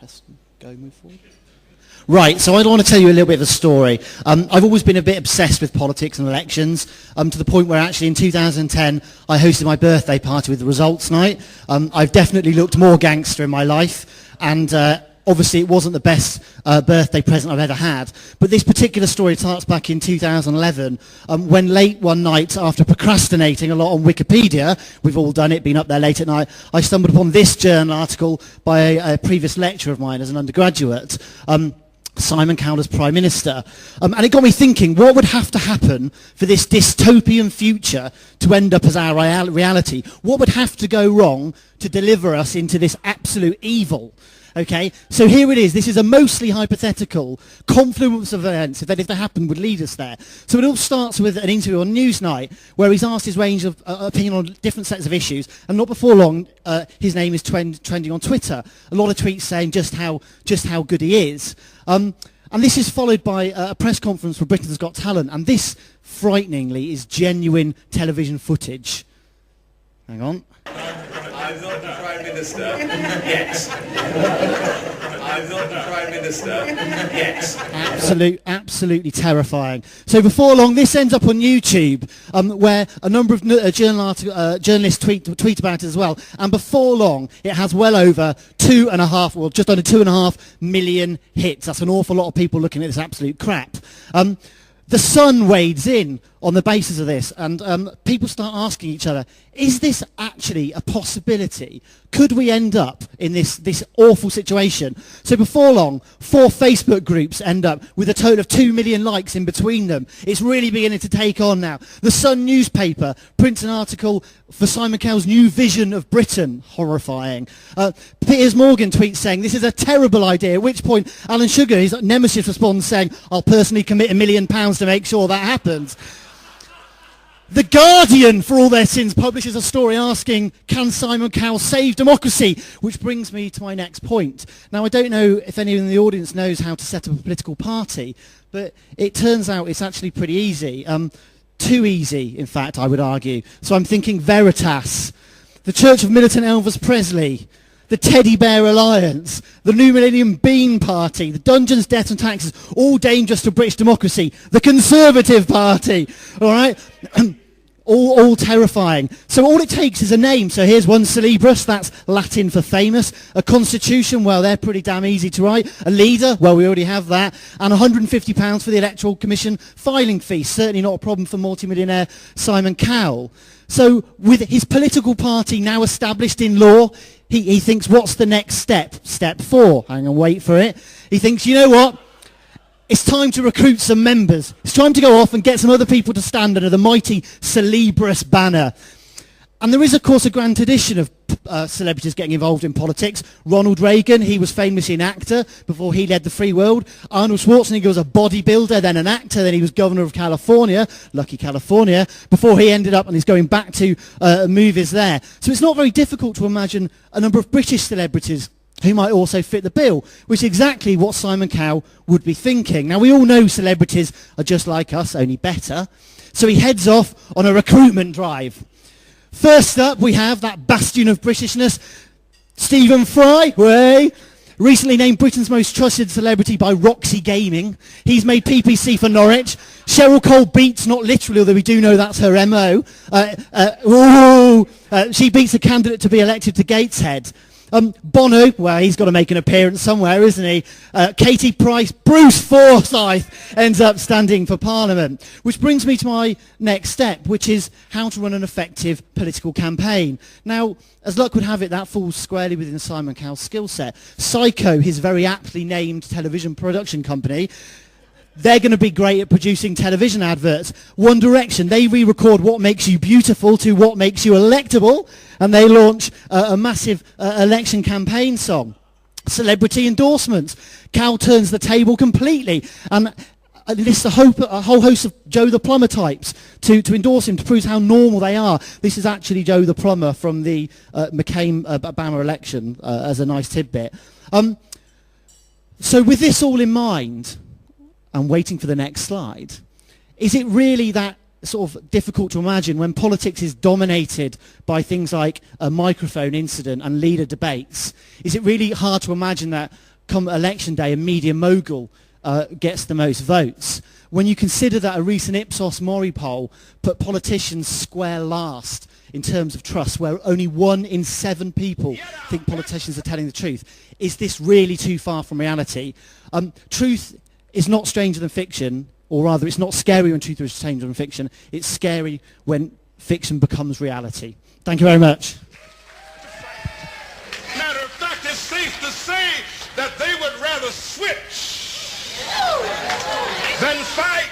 Press go, move forward. Right, so I want to tell you a little bit of a story. I've always been a bit obsessed with politics and elections, to the point where actually in 2010 I hosted my birthday party with the results night. I've definitely looked more gangster in my life, and obviously it wasn't the best birthday present I've ever had. But this particular story starts back in 2011, when late one night, after procrastinating a lot on Wikipedia, we've all done it, been up there late at night, I stumbled upon this journal article by a previous lecturer of mine as an undergraduate. Simon Cowell as Prime Minister. And it got me thinking, what would have to happen for this dystopian future to end up as our reality? What would have to go wrong to deliver us into this absolute evil? Okay, so here it is. This is a mostly hypothetical confluence of events that, if they happened, would lead us there. So it all starts with an interview on Newsnight where he's asked his range of opinion on different sets of issues, and not before long, his name is trending on Twitter. A lot of tweets saying just how good he is. And this is followed by a press conference for Britain's Got Talent, and this, frighteningly, is genuine television footage. Hang on. I'm not the Prime Minister yet. I'm not the Prime Minister yet. Absolutely terrifying. So before long, this ends up on YouTube, where a number of journalists tweet about it as well. And before long, it has well over just under 2.5 million hits. That's an awful lot of people looking at this absolute crap. The Sun wades in on the basis of this, and people start asking each other, is this actually a possibility? Could we end up in this awful situation? So before long, 4 Facebook groups end up with a total of 2 million likes in between them. It's really beginning to take on now. The Sun newspaper prints an article for Simon Cowell's new vision of Britain. Horrifying. Piers Morgan tweets saying, this is a terrible idea, at which point Alan Sugar, his nemesis, responds saying, I'll personally commit £1 million to make sure that happens. The Guardian, for all their sins, publishes a story asking, can Simon Cowell save democracy? Which brings me to my next point. Now, I don't know if anyone in the audience knows how to set up a political party, but it turns out it's actually pretty easy. Too easy, in fact, I would argue. So I'm thinking Veritas, the Church of Militant Elvis Presley, the Teddy Bear Alliance, the New Millennium Bean Party, the Dungeons, Death and Taxes, all dangerous to British democracy, the Conservative Party, all right? All terrifying. So all it takes is a name. So here's one, Celebrus, that's Latin for famous. A constitution, well, they're pretty damn easy to write. A leader, well, we already have that. And £150 for the Electoral Commission filing fee. Certainly not a problem for multimillionaire Simon Cowell. So with his political party now established in law, he thinks, what's the next step? Step 4. Hang on, wait for it. He thinks, you know what? It's time to recruit some members. It's time to go off and get some other people to stand under the mighty Celebrus banner. And there is, of course, a grand tradition of celebrities getting involved in politics. Ronald Reagan, he was famously an actor before he led the free world. Arnold Schwarzenegger was a bodybuilder, then an actor, then he was governor of California, lucky California, before he ended up and he's going back to movies there. So it's not very difficult to imagine a number of British celebrities who might also fit the bill, which is exactly what Simon Cowell would be thinking. Now, we all know celebrities are just like us, only better. So he heads off on a recruitment drive. First up, we have that bastion of Britishness, Stephen Fry, recently named Britain's most trusted celebrity by Roxy Gaming. He's made PPC for Norwich. Cheryl Cole beats, not literally, although we do know that's her MO. She beats a candidate to be elected to Gateshead. Bono, well, he's got to make an appearance somewhere, isn't he? Katie Price, Bruce Forsyth ends up standing for Parliament. Which brings me to my next step, which is how to run an effective political campaign. Now, as luck would have it, that falls squarely within Simon Cowell's skill set. Psycho, his very aptly named television production company, they're going to be great at producing television adverts. One Direction, they re-record What Makes You Beautiful to What Makes You Electable, and they launch a massive election campaign song. Celebrity endorsements. Cowell turns the table completely and lists a whole host of Joe the Plumber types to endorse him, to prove how normal they are. This is actually Joe the Plumber from the McCain-Obama election, as a nice tidbit. So with this all in mind, and waiting for the next slide, is it really that sort of difficult to imagine when politics is dominated by things like a microphone incident and leader debates? Is it really hard to imagine that come election day, a media mogul gets the most votes. When you consider that a recent Ipsos Mori poll put politicians square last in terms of trust, where only 1 in 7 people think politicians are telling the truth, is this really too far from reality? Truth is not stranger than fiction, or rather it's not scary when truth is stranger than fiction. It's scary when fiction becomes reality. Thank you very much. Matter of fact, it's safe to say that they would rather switch than fight.